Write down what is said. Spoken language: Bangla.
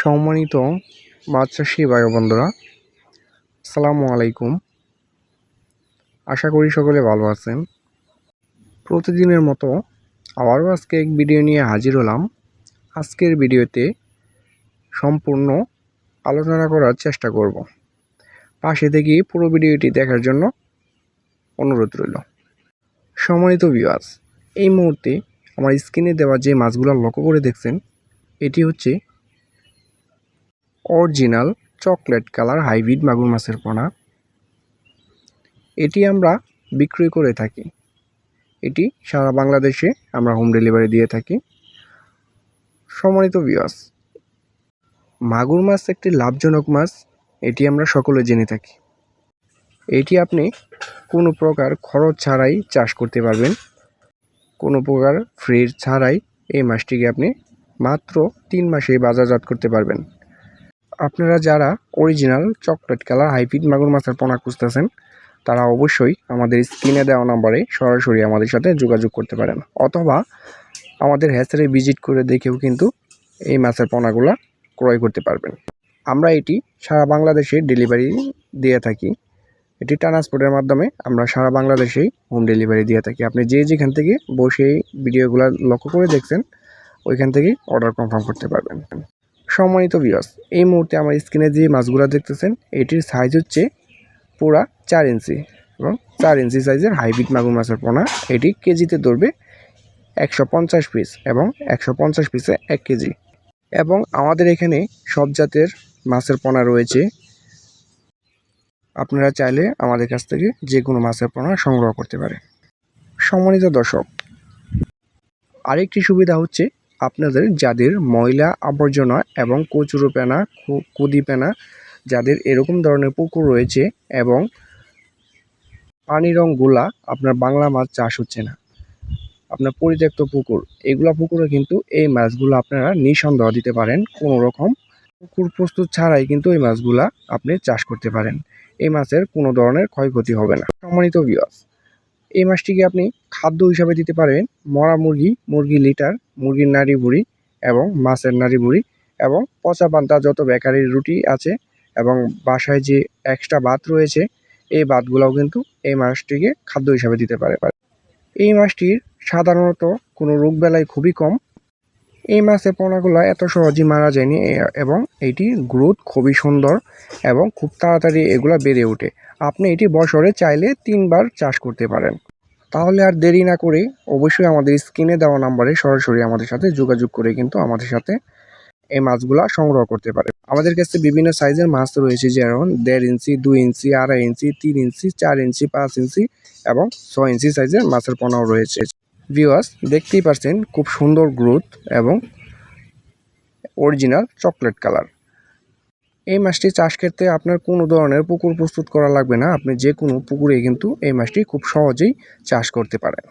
সম্মানিত মাছ চাষি ভাই বন্ধুরা, আসসালামু আলাইকুম। আশা করি সকলে ভালো আছেন। প্রতিদিনের মতো আবারও আজকে এক ভিডিও নিয়ে হাজির হলাম। আজকের ভিডিওতে সম্পূর্ণ আলোচনা করার চেষ্টা করব। পাশে থেকে পুরো ভিডিওটি দেখার জন্য অনুরোধ রইল। সম্মানিত ভিউয়ার্স, এই মুহূর্তে আমার স্ক্রিনে দেওয়া যে মাছগুলো লক্ষ্য করে দেখছেন, এটি হচ্ছে অরিজিনাল চকলেট কালার হাইব্রিড মাগুর মাছের পোনা। এটি আমরা বিক্রয় করে থাকি। এটি সারা বাংলাদেশে আমরা হোম ডেলিভারি দিয়ে থাকি। সম্মানিত ভিউয়ার্স, মাগুর মাছ একটি লাভজনক মাছ, এটি আমরা সকলে জেনে থাকি। এটি আপনি কোনো প্রকার খরচ ছাড়াই চাষ করতে পারবেন। কোনো প্রকার ফ্রিজ ছাড়াই এই মাছটিকে আপনি মাত্র 3 মাসেই বাজারজাত করতে পারবেন। আপনারা যারা অরিজিনাল চকলেট কালার হাইব্রিড মাগুর মাছের পোনা খুঁজতেছেন, তারা অবশ্যই আমাদের স্ক্রিনে দেওয়া নম্বরে সরাসরি আমাদের সাথে যোগাযোগ করতে পারেন, অথবা আমাদের হ্যাচারি ভিজিট করে দেখেও কিন্তু এই মাছের পোনাগুলা ক্রয় করতে পারবেন। আমরা এটি সারা বাংলাদেশে ডেলিভারি দিয়ে থাকি। এটি ট্রান্সপোর্টের মাধ্যমে আমরা সারা বাংলাদেশেই হোম ডেলিভারি দিয়ে থাকি। আপনি যেখান থেকে বসে ভিডিওগুলো লক্ষ্য করে দেখছেন, ওইখান থেকেই অর্ডার কনফার্ম করতে পারবেন। সম্মানিত ভিউয়ার্স, এই মুহূর্তে আমার স্ক্রিনে যে মাছগুলো দেখতেছেন, এটির সাইজ হচ্ছে পুরা 4 ইঞ্চি এবং 4 ইঞ্চি সাইজের হাইব্রিড মাগুর মাছের পোনা। এটি কেজিতে ধরবে 150 পিস এবং 150 পিসে 1 কেজি। এবং আমাদের এখানে সব জাতের মাছের পোনা রয়েছে। আপনারা চাইলে আমাদের কাছ থেকে যে কোনো মাছের পোনা সংগ্রহ করতে পারেন। সম্মানিত দর্শক, আরেকটি সুবিধা হচ্ছে, আপনাদের যাদের ময়লা আবর্জনা এবং কচুরিপানা, কুদিপানা, যাদের এরকম ধরনের পুকুর রয়েছে এবং পানির রঙগুলা আপনার বাংলা মাছ চাষ হচ্ছে না, আপনার পরিত্যক্ত পুকুর, এগুলা পুকুরে কিন্তু এই মাছগুলো আপনারা নিঃসন্দেহ দিতে পারেন। কোনো রকম পুকুর প্রস্তুত ছাড়াই কিন্তু এই মাছগুলা আপনি চাষ করতে পারেন। এই মাছের কোনো ধরনের ক্ষয়ক্ষতি হবে না। সম্মানিত ভিউয়ার্স, এই মাছটিকে আপনি খাদ্য হিসাবে দিতে পারেন মরা মুরগি, মুরগির লিটার, মুরগির নাড়ি বুড়ি এবং মাছের নাড়ি বুড়ি এবং পচা পান্তা যত বেকারির রুটি আছে এবং বাসায় যে এক্সট্রা ভাত রয়েছে, এই ভাতগুলোও কিন্তু এই মাছটিকে খাদ্য হিসাবে দিতে পারে। এই মাছটির সাধারণত কোনো রোগবালাই খুবই কম। এই মাছের পোনাগুলো এত সহজেই মারা যায়নি এবং এটির গ্রোথ খুবই সুন্দর এবং খুব তাড়াতাড়ি এগুলো বেড়ে ওঠে। আপনি এটি বছরে চাইলে 3 বার চাষ করতে পারেন। তাহলে আর দেরি না করে অবশ্যই আমাদের স্ক্রিনে দেওয়া নাম্বারে সরাসরি আমাদের সাথে যোগাযোগ করে কিন্তু আমাদের সাথে এই মাছগুলা সংগ্রহ করতে পারে। আমাদের কাছে বিভিন্ন সাইজের মাছ রয়েছে, যেমন 1.5 ইঞ্চি, 2 ইঞ্চি, 2.5 ইঞ্চি, 3 ইঞ্চি, 4 ইঞ্চি, 5 ইঞ্চি এবং 6 ইঞ্চি সাইজের মাছের পোনাও রয়েছে। ভিউয়ার্স, দেখতেই পাচ্ছেন খুব সুন্দর গ্রোথ এবং অরিজিনাল চকলেট কালার। এই মাছটি চাষ করতে আপনার কোনো ধরনের পুকুর প্রস্তুত করা লাগবে না। আপনি যে কোনো পুকুরে কিন্তু এই মাছটি খুব সহজেই চাষ করতে পারেন।